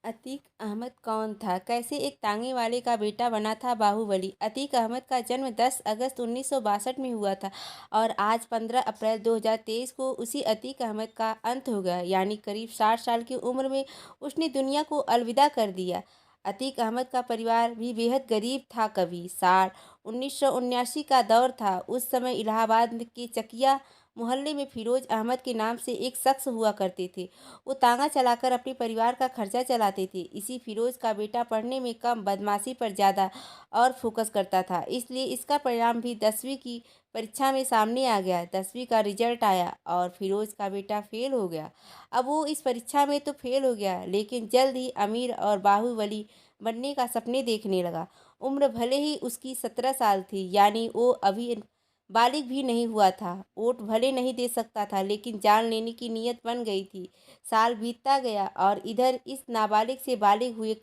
अतीक अहमद कौन था? कैसे एक तांगे वाले का बेटा बना था बाहुबली? अतीक अहमद का जन्म 10 अगस्त 1962 में हुआ था और आज 15 अप्रैल 2023 को उसी अतीक अहमद का अंत हो गया, यानी करीब 60 साल की उम्र में उसने दुनिया को अलविदा कर दिया। अतीक अहमद का परिवार भी बेहद गरीब था। कभी साल 1979 का दौर था। उस समय इलाहाबाद के चकिया मोहल्ले में फिरोज अहमद के नाम से एक शख्स हुआ करते थे। वो तांगा चलाकर अपने परिवार का खर्चा चलाते थे। इसी फिरोज का बेटा पढ़ने में कम, बदमाशी पर ज़्यादा और फोकस करता था, इसलिए इसका परिणाम भी 10वीं की परीक्षा में सामने आ गया। 10वीं का रिजल्ट आया और फिरोज का बेटा फेल हो गया। अब वो इस परीक्षा में तो फेल हो गया, लेकिन जल्द ही अमीर और बाहुबली बनने का सपने देखने लगा। उम्र भले ही उसकी 17 साल थी, यानी वो अभी बालिग भी नहीं हुआ था। वोट भले नहीं दे सकता था, लेकिन जान लेने की नीयत बन गई थी। साल बीतता गया और इधर इस नाबालिग से बालिग हुए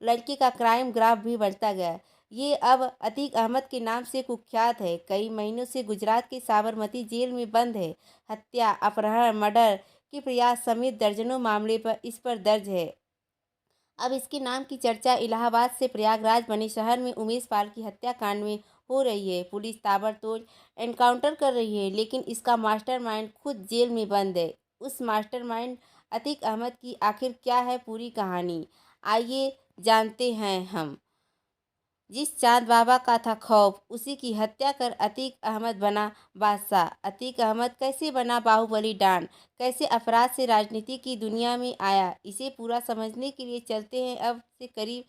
लड़के का क्राइम ग्राफ भी बढ़ता गया। ये अब अतीक अहमद के नाम से कुख्यात है। कई महीनों से गुजरात के साबरमती जेल में बंद है। हत्या, अपहरण, मर्डर के प्रयास समेत दर्जनों मामले पर इस पर दर्ज है। अब इसके नाम की चर्चा इलाहाबाद से प्रयागराज बने शहर में उमेश पाल की हत्याकांड में हो रही है। पुलिस ताबड़तोड़ एनकाउंटर कर रही है, लेकिन इसका मास्टरमाइंड खुद जेल में बंद है। उस मास्टरमाइंड अतीक अहमद की आखिर क्या है पूरी कहानी? आइए जानते हैं हम। जिस चांद बाबा का था खौफ, उसी की हत्या कर अतीक अहमद बना बादशाह। अतीक अहमद कैसे बना बाहुबली डॉन? कैसे अपराध से राजनीति की दुनिया में आया? इसे पूरा समझने के लिए चलते हैं अब से करीब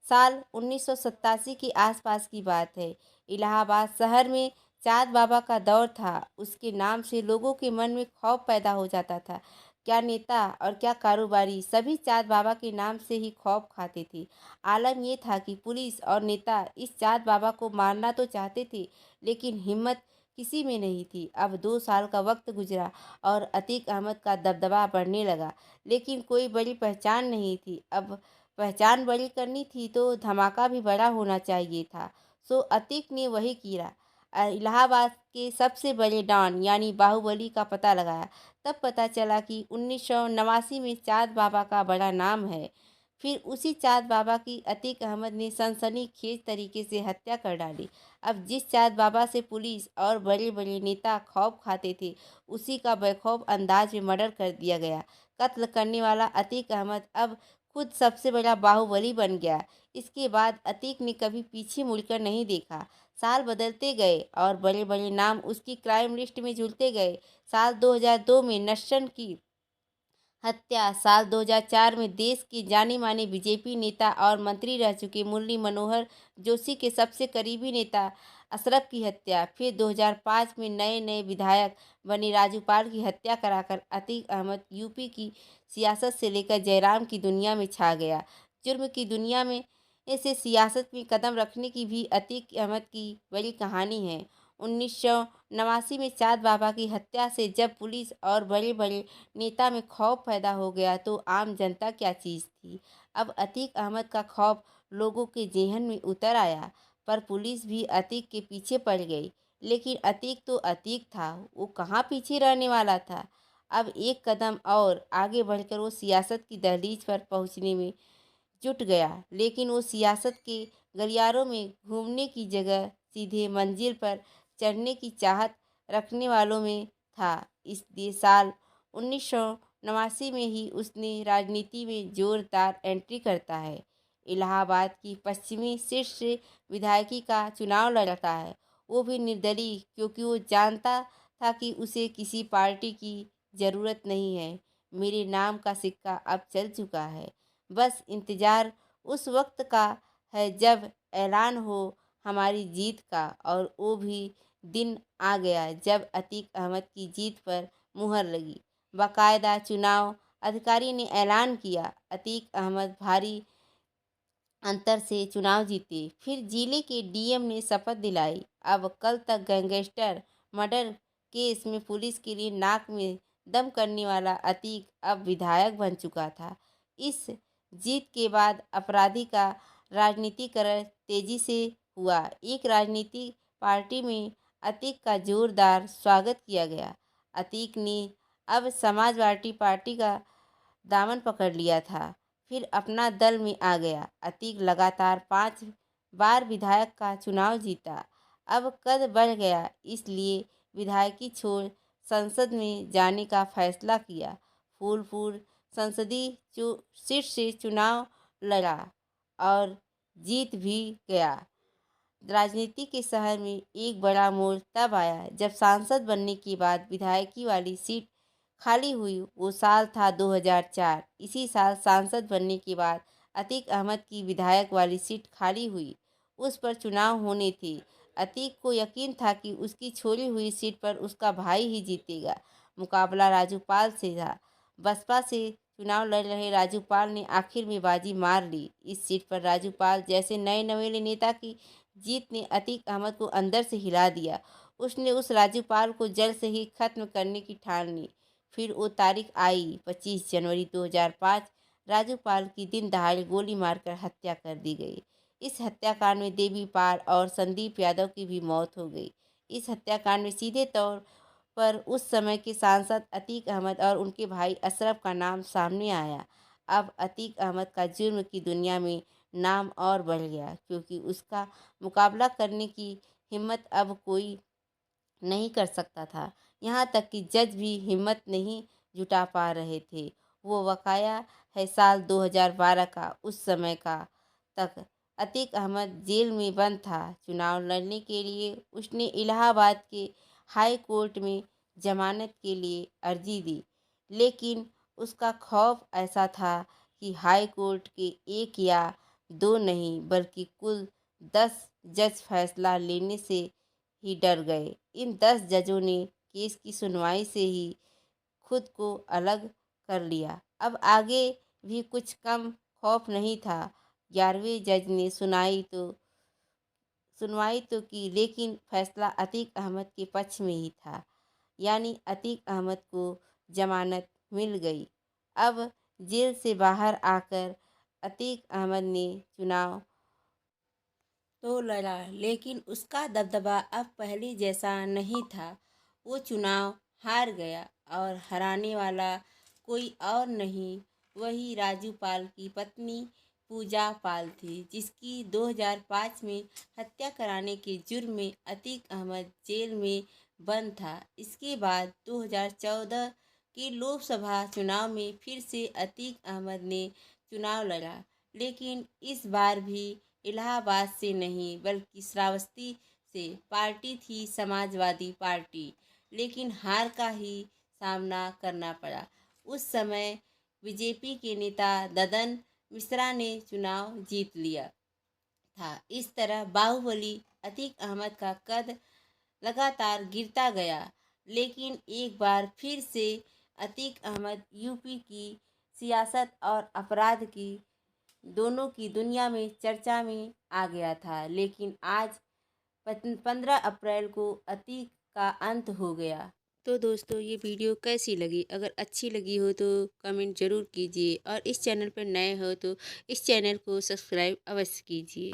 साल 1987 के आसपास की बात है। इलाहाबाद शहर में चांद बाबा का दौर था। उसके नाम से लोगों के मन में खौफ पैदा हो जाता था। क्या नेता और क्या कारोबारी, सभी चांद बाबा के नाम से ही खौफ खाते थे। आलम ये था कि पुलिस और नेता इस चाँद बाबा को मारना तो चाहते थे, लेकिन हिम्मत किसी में नहीं थी। अब 2 साल का वक्त गुजरा और अतीक अहमद का दबदबा बढ़ने लगा, लेकिन कोई बड़ी पहचान नहीं थी। अब पहचान बड़ी करनी थी तो धमाका भी बड़ा होना चाहिए था। सो अतीक ने वही किया। इलाहाबाद के सबसे बड़े डॉन यानी बाहुबली का पता लगाया। तब पता चला कि 1989 में चाँद बाबा का बड़ा नाम है। फिर उसी चाँद बाबा की अतीक अहमद ने सनसनीखेज तरीके से हत्या कर डाली। अब जिस चाँद बाबा से पुलिस और बड़े बड़े नेता खौफ खाते थे, उसी का बेखौफ अंदाज में मर्डर कर दिया गया। कत्ल करने वाला अतीक अहमद अब खुद सबसे बड़ा बाहुबली बन गया। इसके बाद अतीक ने कभी पीछे मुड़कर नहीं देखा। साल बदलते गए और बड़े बड़े नाम उसकी क्राइम लिस्ट में जुड़ते गए। साल 2002 में नक्सल की हत्या। साल 2004 में देश के जाने माने बीजेपी नेता और मंत्री रह चुके मुरली मनोहर जोशी के सबसे करीबी नेता अशरफ की हत्या। फिर 2005 में नए नए विधायक बने राजूपाल की हत्या कराकर अतीक अहमद यूपी की सियासत से लेकर जयराम की दुनिया में छा गया। जुर्म की दुनिया में ऐसे सियासत में कदम रखने की भी अतीक अहमद की बड़ी कहानी है। 1989 में चाँद बाबा की हत्या से जब पुलिस और बड़े बड़े नेता में खौफ पैदा हो गया, तो आम जनता क्या चीज़ थी? अब अतीक अहमद का खौफ लोगों के जेहन में उतर आया, पर पुलिस भी अतीक के पीछे पड़ गई। लेकिन अतीक तो अतीक था, वो कहाँ पीछे रहने वाला था। अब एक कदम और आगे बढ़कर वो सियासत की दहलीज पर पहुंचने में जुट गया, लेकिन वो सियासत के गलियारों में घूमने की जगह सीधे मंजिल पर चढ़ने की चाहत रखने वालों में था। इसलिए साल 1989 में ही उसने राजनीति में जोरदार एंट्री करता है। इलाहाबाद की पश्चिमी शीर्ष विधायकी का चुनाव लड़ता है, वो भी निर्दलीय, क्योंकि वो जानता था कि उसे किसी पार्टी की ज़रूरत नहीं है। मेरे नाम का सिक्का अब चल चुका है। बस इंतज़ार उस वक्त का है जब ऐलान हो हमारी जीत का, और वो भी दिन आ गया जब अतीक अहमद की जीत पर मुहर लगी। बाकायदा चुनाव अधिकारी ने ऐलान किया, अतीक अहमद भारी अंतर से चुनाव जीते। फिर जिले के डीएम ने शपथ दिलाई। अब कल तक गैंगस्टर मर्डर केस में पुलिस के लिए नाक में दम करने वाला अतीक अब विधायक बन चुका था। इस जीत के बाद अपराधी का राजनीतिकरण तेजी से हुआ। एक राजनीतिक पार्टी में अतीक का जोरदार स्वागत किया गया। अतीक ने अब समाजवादी पार्टी का दामन पकड़ लिया था। फिर अपना दल में आ गया। अतीक लगातार 5 बार विधायक का चुनाव जीता। अब कद बढ़ गया, इसलिए विधायकी छोड़ संसद में जाने का फैसला किया। फूलपुर संसदीय सीट से चुनाव लड़ा और जीत भी गया। राजनीति के शहर में एक बड़ा मोड़ तब आया जब सांसद बनने के बाद विधायकी वाली सीट खाली हुई। वो साल था 2004। इसी साल सांसद बनने के बाद अतीक अहमद की विधायक वाली सीट खाली हुई। उस पर चुनाव होने थे। अतीक को यकीन था कि उसकी छोड़ी हुई सीट पर उसका भाई ही जीतेगा। मुकाबला राजू पाल से था। बसपा से चुनाव लड़ रहे राजू पाल ने आखिर में बाजी मार ली। इस सीट पर राजू पाल जैसे नए नवेले नेता की जीत ने अतीक अहमद को अंदर से हिला दिया। उसने उस राजू पाल को जड़ से ही खत्म करने की ठान ली। फिर वो तारीख आई 25 जनवरी 2005। राजू पाल की दिन दहाड़े गोली मारकर हत्या कर दी गई। इस हत्याकांड में देवी पाल और संदीप यादव की भी मौत हो गई। इस हत्याकांड में सीधे तौर पर उस समय के सांसद अतीक अहमद और उनके भाई अशरफ का नाम सामने आया। अब अतीक अहमद का जुर्म की दुनिया में नाम और बढ़ गया, क्योंकि उसका मुकाबला करने की हिम्मत अब कोई नहीं कर सकता था। यहाँ तक कि जज भी हिम्मत नहीं जुटा पा रहे थे। वो वाकया है साल 2012 का। उस समय का तक अतीक अहमद जेल में बंद था। चुनाव लड़ने के लिए उसने इलाहाबाद के हाई कोर्ट में जमानत के लिए अर्जी दी, लेकिन उसका खौफ ऐसा था कि हाई कोर्ट के 1 या 2 नहीं बल्कि कुल 10 जज फैसला लेने से ही डर गए। इन 10 जजों ने केस की सुनवाई से ही खुद को अलग कर लिया। अब आगे भी कुछ कम खौफ नहीं था। 11वें जज ने सुनवाई तो की, लेकिन फैसला अतीक अहमद के पक्ष में ही था। यानी अतीक अहमद को जमानत मिल गई। अब जेल से बाहर आकर अतीक अहमद ने चुनाव तो लड़ा, लेकिन उसका दबदबा अब पहले जैसा नहीं था। वो चुनाव हार गया और हराने वाला कोई और नहीं, वही राजू पाल की पत्नी पूजा पाल थी, जिसकी 2005 में हत्या कराने के जुर्म में अतीक अहमद जेल में बंद था। इसके बाद 2014 के लोकसभा चुनाव में फिर से अतीक अहमद ने चुनाव लड़ा, लेकिन इस बार भी इलाहाबाद से नहीं बल्कि श्रावस्ती से। पार्टी थी समाजवादी पार्टी, लेकिन हार का ही सामना करना पड़ा। उस समय बीजेपी के नेता ददन मिश्रा ने चुनाव जीत लिया था। इस तरह बाहुबली अतीक अहमद का कद लगातार गिरता गया, लेकिन एक बार फिर से अतीक अहमद यूपी की सियासत और अपराध की दोनों की दुनिया में चर्चा में आ गया था। लेकिन आज 15 अप्रैल को अतीक का अंत हो गया। तो दोस्तों, ये वीडियो कैसी लगी? अगर अच्छी लगी हो तो कमेंट ज़रूर कीजिए और इस चैनल पर नए हो तो इस चैनल को सब्सक्राइब अवश्य कीजिए।